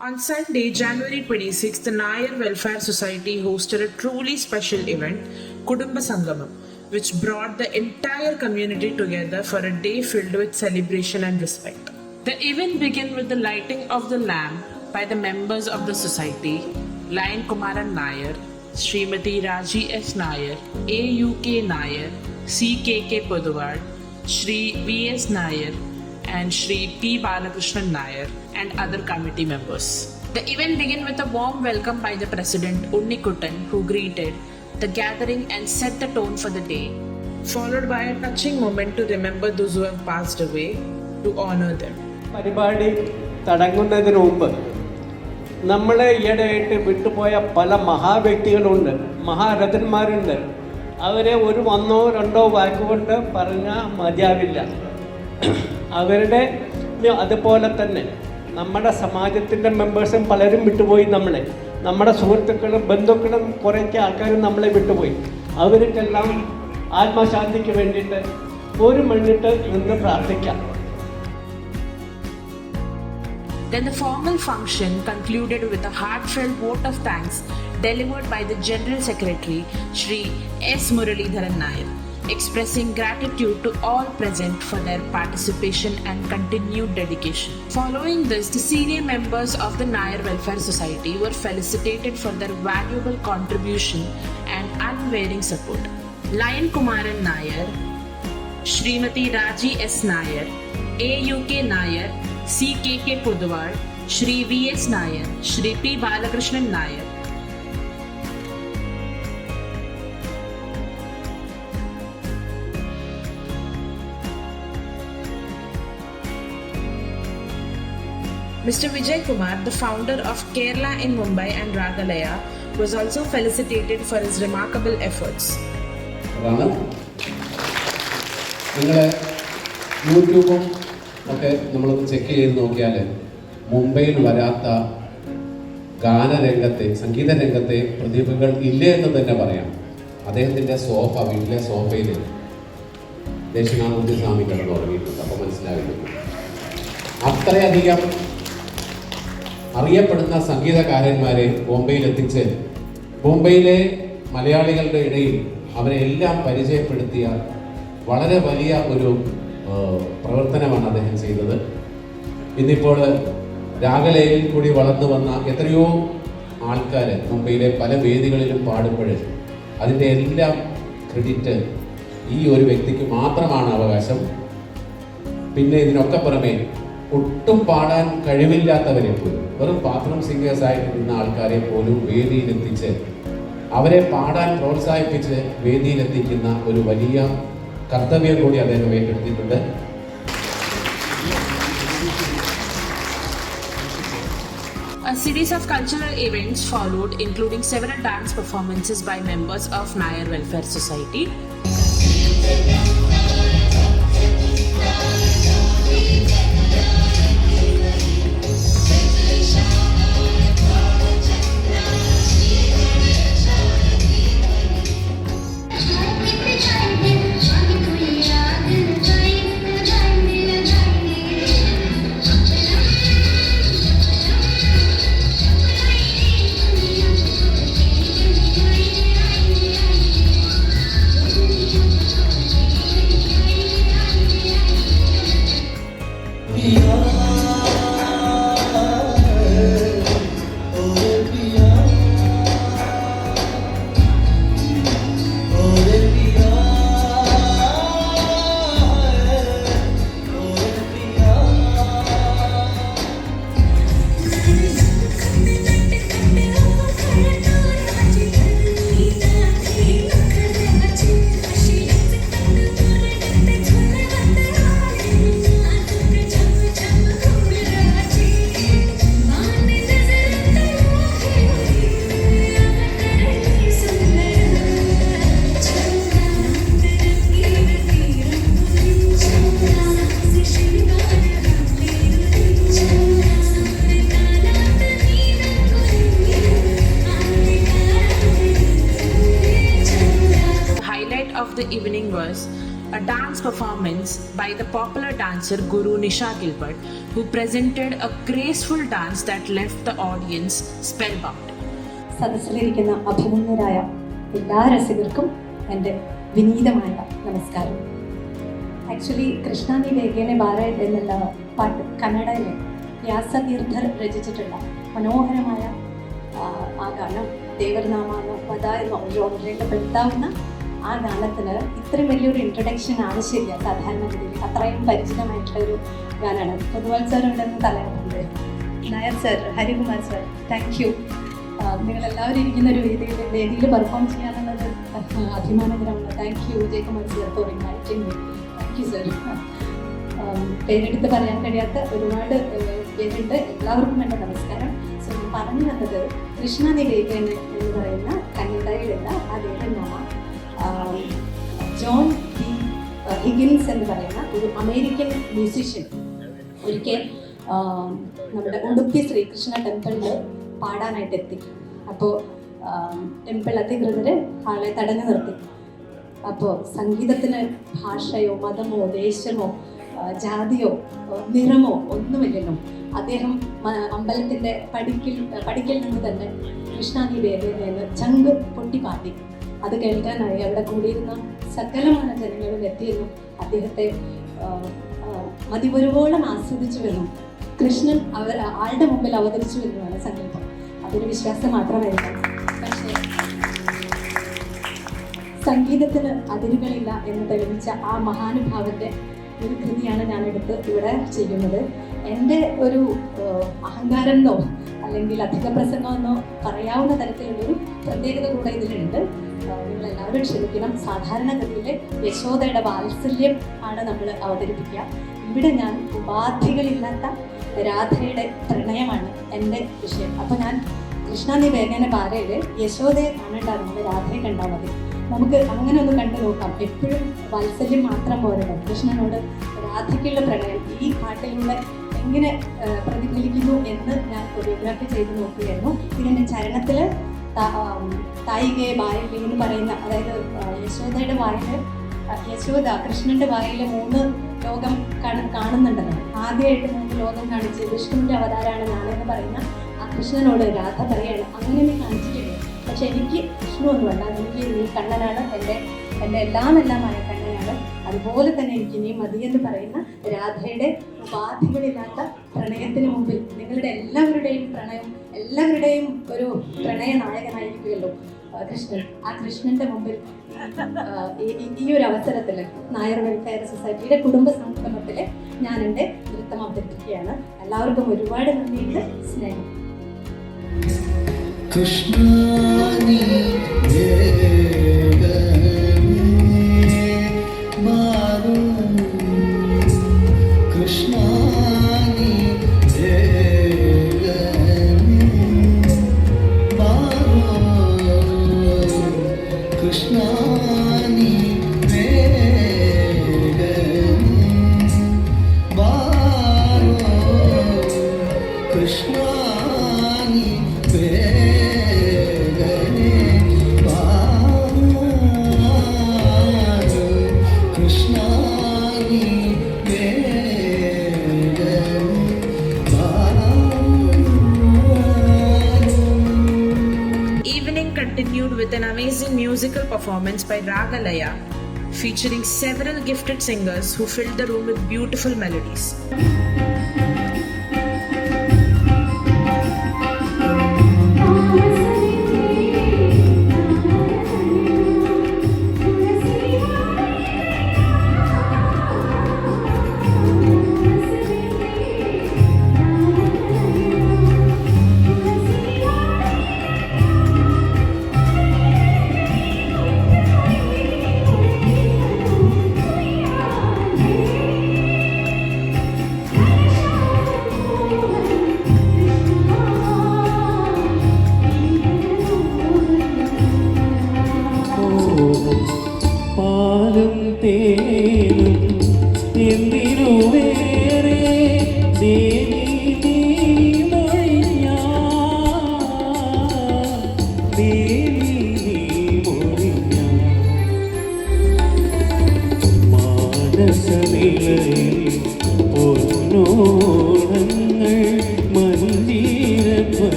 On Sunday, January 26th, the Nair Welfare Society hosted a truly special event, Kudumba Sangamam, which brought the entire community together for a day filled with celebration and respect. The event began with the lighting of the lamp by the members of the society, Lion Kumaran Nair, Srimati Raji S. Nair, AUK Nair, CKK Poduvad, Shri V.S. Nair, and Shri P. Balakrishnan Nair and other committee members. The event began with a warm welcome by the President Unnikuttan, who greeted the gathering and set the tone for the day, followed by a touching moment to remember those who have passed away, to honor them. പരിപാടി തുടങ്ങുന്നതിന് മുമ്പ് നമ്മളെ ഈയിടെയായിട്ട് വിട്ടുപോയ പല മഹാവ്യക്തികളുണ്ട്, മഹാരഥന്മാരുണ്ട്. അവരെ ഒരു ഒന്നോ രണ്ടോ വാക്കുകൊണ്ട് പറഞ്ഞാൽ മതിയാവില്ല. അവരുടെ അതുപോലെ തന്നെ നമ്മുടെ സമാജത്തിൻ്റെ മെമ്പേഴ്സും പലരും വിട്ടുപോയി. നമ്മുടെ സുഹൃത്തുക്കളും ബന്ധുക്കളും കുറേയൊക്കെ ആൾക്കാരും നമ്മളെ വിട്ടുപോയി. അവർക്കെല്ലാം ആത്മശാന്തിക്ക് വേണ്ടിയിട്ട് ഒരു മിനിറ്റ് നിന്ന് പ്രാർത്ഥിക്കാം. Then the formal function concluded with a heartfelt vote of thanks delivered by the General Secretary Shri S. Muralidharan Nair, expressing gratitude to all present for their participation and continued dedication. Following this, the senior members of the Nair Welfare Society were felicitated for their valuable contribution and unwavering support. Lion Kumaran Nair, Srimati Raji S. Nair, AUK Nair, CKK Poduvad, Shri V.S. Nair, Shri P. Balakrishnan Nair, Mr. Vijay Kumar, the founder of Kerala in Mumbai and Ragalaya, was also felicitated for his remarkable efforts. നിങ്ങൾ യൂട്യൂബും ഒക്കെ നമ്മളൊന്ന് check ചെയ്ത് നോക്കിയാൽ മുംബൈയിൽ വരാത്ത ഗാനരംഗത്തെ സംഗീത രംഗത്തെ പ്രതിഭകൾ ഇല്ലേ എന്ന് തന്നെ പറയാം. അദ്ദേഹത്തിൻ്റെ വീട്ടിലെ സോഫയിൽ ദക്ഷിണാമൂർത്തി സ്വാമി കിടന്നു തുടങ്ങിയിട്ടുണ്ട്. അപ്പോൾ മനസ്സിലാകുന്നു അത്രയധികം അറിയപ്പെടുന്ന സംഗീതകാരന്മാരെ ബോംബെയിലെത്തിച്ച് ബോംബെയിലെ മലയാളികളുടെ ഇടയിൽ അവരെ എല്ലാം പരിചയപ്പെടുത്തിയ വളരെ വലിയ ഒരു പ്രവർത്തനമാണ് അദ്ദേഹം ചെയ്തത്. ഇന്നിപ്പോൾ രാഗലയിൽ കൂടി വളർന്നു വന്ന എത്രയോ ആൾക്കാർ മുംബൈയിലെ പല വേദികളിലും പാടുമ്പോൾ അതിൻ്റെ എല്ലാം ക്രെഡിറ്റ് ഈ ഒരു വ്യക്തിക്ക് മാത്രമാണ് അവകാശം. പിന്നെ ഇതിനൊക്കെ പുറമെ ഒട്ടും പാടാൻ കഴിവില്ലാത്തവരെ പോലും വെറും ബാത്റൂം സിംഗേഴ്സായിട്ട് നിന്ന ആൾക്കാരെ പോലും വേദിയിലെത്തിച്ച് അവരെ പാടാൻ പ്രോത്സാഹിപ്പിച്ച് വേദിയിലെത്തിക്കുന്ന ഒരു വലിയ കർത്തവ്യം കൂടി അദ്ദേഹം ഏറ്റെടുത്തിട്ടുണ്ട്. A series of cultural events followed, including several dance performances by members of Nair Welfare Society. The evening was a dance performance by the popular dancer Guru Nisha Gilbert, who presented a graceful dance that left the audience spellbound. സദസ്സിലിരിക്കുന്ന അഭിനന്ദരായ എല്ലാ രസികർക്കും എൻ്റെ വിനീതമായ നമസ്കാരം. Actually Krishna നീ വേഗേനെ ബാര എന്നുള്ള പാട്ട് കന്നഡയിലെ വ്യാസതീർത്ഥർ രചിച്ചിട്ടുള്ള മനോഹരമായ ആ ഗാനം ദേവർനാമെന്നോ വധ എന്നോ ജോണറിൽപ്പെടുത്താവുന്ന ആ ഗാനത്തിന് ഇത്രയും വലിയൊരു ഇൻട്രൊഡക്ഷൻ ആവശ്യമില്ല സാധാരണഗതിയിൽ. അത്രയും പരിചിതമായിട്ടുള്ള ഒരു ഗാനമാണ്. പൊതുവാൾ സാർ ഉണ്ടെന്ന് തലയാറുണ്ട്, Nair sir, Harikumar sir, thank you. നിങ്ങളെല്ലാവരും ഇരിക്കുന്ന ഒരു വേദിയിൽ പെർഫോം ചെയ്യാനുള്ളത് അഭിമാനകരമാണ്. Thank you Jayakumar sir for inviting me. Thank you sir. പേരെടുത്ത് പറയാൻ കഴിയാത്ത ഒരുപാട് പേരുണ്ട്. എല്ലാവർക്കും എൻ്റെ നമസ്കാരം. സോ ഞാൻ പറഞ്ഞു വന്നത് കൃഷ്ണ നിവേദൻ എന്ന് പറയുന്ന കന്നഡയിലുള്ള ആ ദേവനാമ ജോൺ ഡി ഹിഗിൻസ് എന്ന് പറയുന്ന ഒരു അമേരിക്കൻ മ്യൂസിഷ്യൻ ഒരിക്കൽ നമ്മുടെ ഉടുപ്പി ശ്രീകൃഷ്ണ ടെമ്പിളിൽ പാടാനായിട്ട് എത്തി. അപ്പോൾ ടെമ്പിൾ അധികൃതർ ആളെ തടഞ്ഞു നിർത്തി. അപ്പോൾ സംഗീതത്തിന് ഭാഷയോ മതമോ ദേശമോ ജാതിയോ നിറമോ ഒന്നുമില്ലല്ലോ. അദ്ദേഹം അമ്പലത്തിൻ്റെ പടിക്കൽ നിന്ന് തന്നെ കൃഷ്ണ നീ വേദനയെന്ന് ചങ്ക് പൊട്ടിപ്പാട്ടി. അത് കേൾക്കാനായി അവിടെ കൂടിയിരുന്ന സകലമായ ജനങ്ങളും എത്തിയെന്നും അദ്ദേഹത്തെ മതിവരുവോളം ആസ്വദിച്ചുവെന്നും കൃഷ്ണൻ ആളുടെ മുമ്പിൽ അവതരിച്ചുവെന്നുമാണ് സങ്കല്പം. അതൊരു വിശ്വാസം മാത്രമായിരുന്നു. പക്ഷേ സംഗീതത്തിന് അതിരുകളില്ല എന്ന് തെളിയിച്ച ആ മഹാനുഭാവന്റെ ഒരു കൃതിയാണ് ഞാൻ എടുത്ത് ഇവിടെ ചെയ്യുന്നത്. എൻ്റെ ഒരു അഹങ്കാരം എന്നോ അല്ലെങ്കിൽ അധിക പ്രസംഗമെന്നോ പറയാവുന്ന തരത്തിലുള്ളൊരു പ്രത്യേകത കൂടെ ഇതിലുണ്ട്. നിങ്ങളെല്ലാവരും ക്ഷമിക്കണം. സാധാരണഗതിയിൽ യശോദയുടെ വാത്സല്യം ആണ് നമ്മൾ അവതരിപ്പിക്കുക. ഇവിടെ ഞാൻ ഉപാധികളില്ലാത്ത രാധയുടെ പ്രണയമാണ് എൻ്റെ വിഷയം. അപ്പോൾ ഞാൻ കൃഷ്ണ നീ വേഗന പാരയിൽ യശോദയെ കാണണ്ടായിരുന്നു, രാധയെ കണ്ടാൽ മതി. നമുക്ക് അങ്ങനെ ഒന്ന് കണ്ടു നോക്കാം. എപ്പോഴും വാത്സല്യം മാത്രം പോരല്ലോ, കൃഷ്ണനോട് രാധയ്ക്കുള്ള പ്രണയം ഈ പാട്ടിലൂടെ എങ്ങനെ പ്രതിഫലിക്കുന്നു എന്ന് ഞാൻ കൊറിയോഗ്രാഫി ചെയ്ത് നോക്കുകയായിരുന്നു. ഇതിൻ്റെ ചരണത്തിൽ തായികയെ ബായിലെ എന്ന് പറയുന്ന, അതായത് യശോദയുടെ വായിൽ യശോദ കൃഷ്ണന്റെ വായിൽ 3 ലോകം കാണുന്നുണ്ടല്ലോ. ആദ്യമായിട്ട് 3 ലോകം കാണിച്ച് വിഷ്ണുവിൻ്റെ അവതാരമാണ് ഞാനെന്ന് പറയുന്ന ആ കൃഷ്ണനോട് രാധ പറയാണ്, അങ്ങനെ നീ കാണിച്ചിട്ടില്ലേ, പക്ഷെ എനിക്ക് വിഷ്ണു ഒന്നുമല്ല, എനിക്ക് നീ കണ്ണനാണ്, എൻ്റെ എല്ലാമായ കണ്ണനാണ്, അതുപോലെ തന്നെ എനിക്ക് നീ മതിയെന്ന് പറയുന്ന രാധയുടെ ഉപാധികളില്ലാത്ത പ്രണയത്തിന് മുമ്പിൽ നിങ്ങളുടെ എല്ലാവരുടെയും പ്രണയം, എല്ലാവരുടെയും ഒരു പ്രണയ നായകനായിരിക്കുമല്ലോ കൃഷ്ണൻ. ആ കൃഷ്ണന്റെ മുമ്പിൽ ഈ ഒരു അവസരത്തിൽ നായർ വെൽഫെയർ സൊസൈറ്റിയുടെ കുടുംബ സംഗമത്തിൽ ഞാൻ എൻ്റെ നൃത്തം അവതരിപ്പിക്കുകയാണ്. എല്ലാവർക്കും ഒരുപാട് നന്ദിയുണ്ട്, സ്നേഹം. Continued with an amazing musical performance by Ragalaya, featuring several gifted singers who filled the room with beautiful melodies.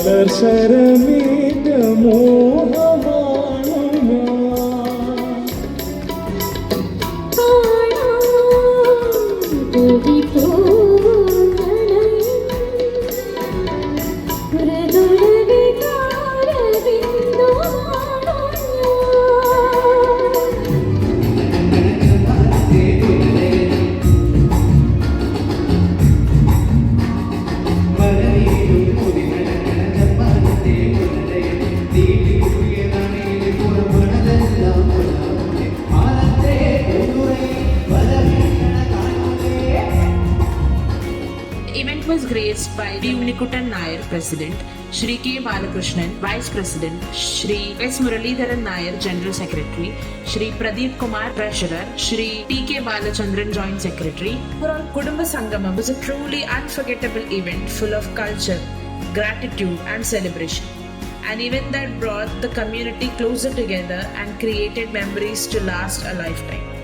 മലർശരമേറ്റ മോഹമാണു Event was graced by V. Unikuttan Nair, President, Shri K. Balakrishnan, Vice President, Shri S. Muralidharan Nair, General Secretary, Shri Pradeep Kumar, Treasurer, Shri T. K. Balachandran, Joint Secretary. Overall, Kudumba Sangamam was a truly unforgettable event full of culture, gratitude and celebration. An event that brought the community closer together and created memories to last a lifetime.